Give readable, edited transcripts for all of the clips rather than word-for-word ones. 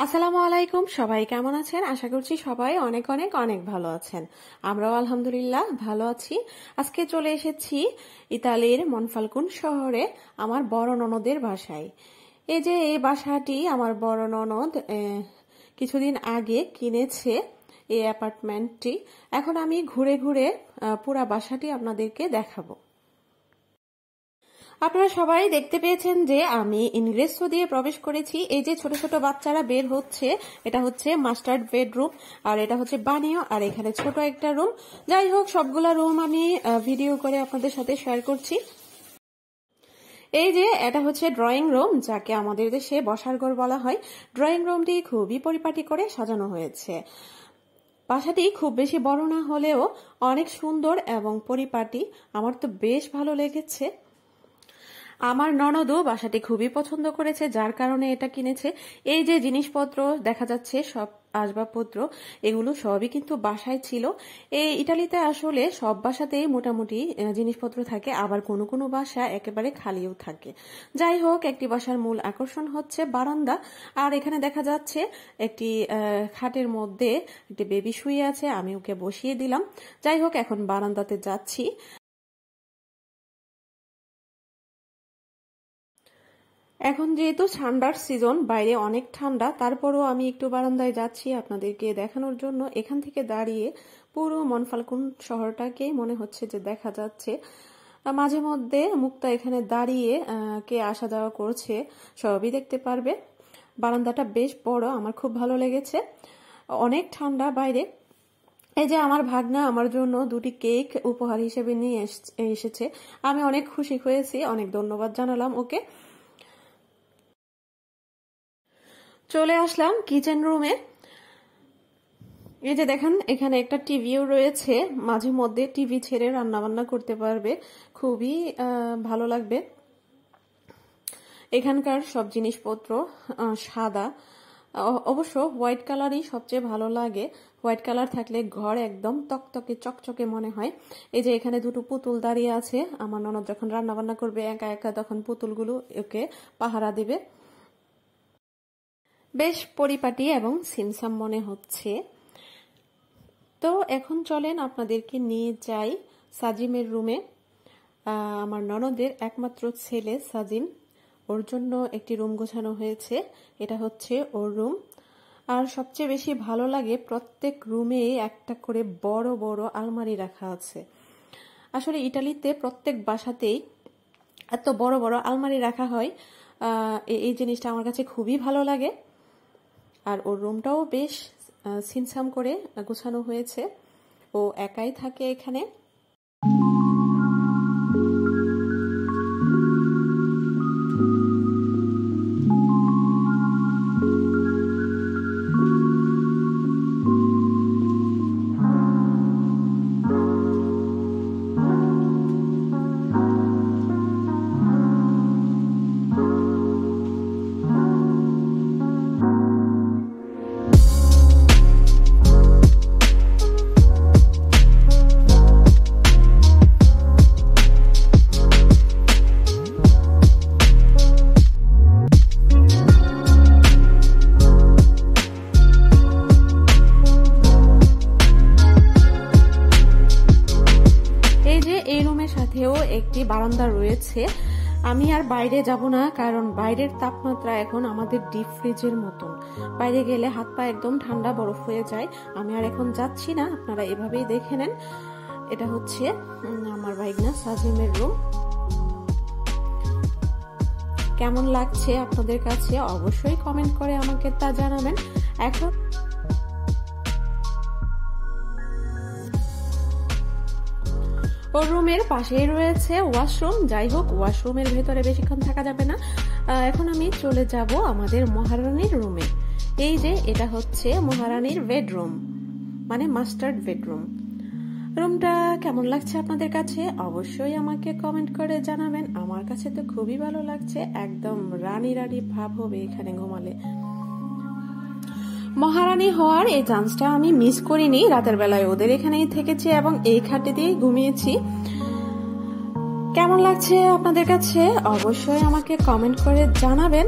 আসসালামু আলাইকুম। সবাই কেমন আছেন? আশা করছি সবাই অনেক অনেক অনেক ভালো আছেন। আমরাও আলহামদুলিল্লাহ ভালো আছি। আজকে চলে এসেছি ইতালির মনফালকুন শহরে আমার বড় ননদের বাসায়। এই বাসাটি আমার বড় ননদ কিছুদিন আগে কিনেছে, এই অ্যাপার্টমেন্টটি। এখন আমি ঘুরে ঘুরে পুরা বাসাটি আপনাদেরকে দেখাবো। আপনারা সবাই দেখতে পেয়েছেন যে আমি ইনগ্রেসো দিয়ে প্রবেশ করেছি। এই যে ছোট ছোট বাচ্চারা বের হচ্ছে, এটা হচ্ছে মাস্টার্ড বেডরুম, আর এটা হচ্ছে বানিও, আর এখানে ছোট একটা রুম। যাই হোক, সবগুলা রুম আমি ভিডিও করে আপনাদের সাথে শেয়ার করছি। এই যে এটা হচ্ছে ড্রয়িং রুম, যাকে আমাদের দেশে বসার ঘর বলা হয়। ড্রয়িং রুমটি খুবই পরিপাটি করে সাজানো হয়েছে। বাসাটি খুব বেশি বড় না হলেও অনেক সুন্দর এবং পরিপাটি। আমার তো বেশ ভালো লেগেছে। আমার ননদও বাসাটি খুবই পছন্দ করেছে, যার কারণে এটা কিনেছে। এই যে জিনিসপত্র দেখা যাচ্ছে, সব আসবাবপত্র, এগুলো সবই কিন্তু বাসায় ছিল। এই ইটালিতে আসলে সব বাসাতেই মোটামুটি জিনিসপত্র থাকে, আবার কোনো কোনো বাসা একেবারে খালিও থাকে। যাই হোক, একটি বাসার মূল আকর্ষণ হচ্ছে বারান্দা। আর এখানে দেখা যাচ্ছে একটি খাটের মধ্যে একটি বেবি শুয়ে আছে, আমি ওকে বসিয়ে দিলাম। যাই হোক, এখন বারান্দাতে যাচ্ছি। এখন যেহেতু ঠান্ডার সিজন, বাইরে অনেক ঠান্ডা, তারপরও আমি একটু বারান্দায় যাচ্ছি আপনাদেরকে দেখানোর জন্য। এখান থেকে দাঁড়িয়ে পুরো মনফালকুন শহরটাকে মনে হচ্ছে যে দেখা যাচ্ছে। মাঝে মধ্যে মুক্তা এখানে দাঁড়িয়ে কে আসা যাওয়া করছে সবই দেখতে পারবে। বারান্দাটা বেশ বড়, আমার খুব ভালো লেগেছে। অনেক ঠান্ডা বাইরে। এই যে আমার ভাগনা আমার জন্য দুটি কেক উপহার হিসেবে নিয়ে এসেছে। আমি অনেক খুশি হয়েছি, অনেক ধন্যবাদ জানালাম ওকে। চলে আসলাম কিচেন রুমে। এই যে দেখেন, এখানে একটা টিভিও রয়েছে। মাঝে মধ্যে টিভি ছেড়ে রান্না বান্না করতে পারবে, খুবই ভালো লাগবে। এখানকার সব জিনিসপত্র সাদা, অবশ্য হোয়াইট কালারই সবচেয়ে ভালো লাগে। হোয়াইট কালার থাকলে ঘর একদম তকতকে চকচকে মনে হয়। এই যে এখানে দুটো পুতুল দাঁড়িয়ে আছে। আমার ননদ যখন রান্না বান্না করবে একা একা, তখন পুতুলগুলো ওকে পাহারা দিবে। বেশ পরিপাটি এবং সিমসাম মনে হচ্ছে। তো এখন চলেন আপনাদেরকে নিয়ে যাই সাজিমের রুমে। আমার ননদের একমাত্র ছেলে সাজিম, ওর জন্য একটি রুম গোছানো হয়েছে। এটা হচ্ছে ওর রুম। আর সবচেয়ে বেশি ভালো লাগে, প্রত্যেক রুমে একটা করে বড় বড় আলমারি রাখা আছে। আসলে ইটালিতে প্রত্যেক বাসাতেই এত বড় বড় আলমারি রাখা হয়, এই জিনিসটা আমার কাছে খুবই ভালো লাগে। আর ওর রুমটাও বেশ ছিমছাম করে গোছানো হয়েছে। ও একাই থাকে এখানে। একটি বারান্দা রয়েছে। আমি আর বাইরে যাব না, কারণ বাইরের তাপমাত্রা এখন আমাদের ডিপ ফ্রিজের মতন। বাইরে গেলে হাত পা একদম ঠান্ডা বরফ হয়ে যায়। আমি আর এখন যাচ্ছি না, আপনারা এভাবেই দেখে নেন। এটা হচ্ছে আমার ভাইগনা সাজিমের রুম। কেমন লাগছে আপনাদের কাছে অবশ্যই কমেন্ট করে আমাকে তা জানাবেন। এখন ওর রুমের পাশেই রয়েছে ওয়াশরুম। যাই হোক, ওয়াশরুমের ভেতরে বেশিক্ষণ থাকা যাবে না। এখন আমি চলে যাব আমাদের মহারানীর রুমে। এই যে এটা হচ্ছে মহারানীর বেডরুম, মানে মাস্টার্ড বেডরুম। রুমটা কেমন লাগছে আপনাদের কাছে অবশ্যই আমাকে কমেন্ট করে জানাবেন। আমার কাছে তো খুবই ভালো লাগছে, একদম রানী রানী ভাব হবে এখানে ঘুমালে। মহারানী হওয়ার এই চান্সটা আমি মিস করিনি। রাতের বেলায় ওদের এখানেই থেকেছি এবং এই খাটে দিয়ে ঘুমিয়েছি। কেমন লাগছে আপনাদের কাছে অবশ্যই আমাকে কমেন্ট করে জানাবেন।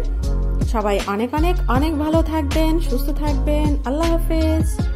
সবাই অনেক অনেক অনেক ভালো থাকবেন, সুস্থ থাকবেন। আল্লাহ হাফেজ।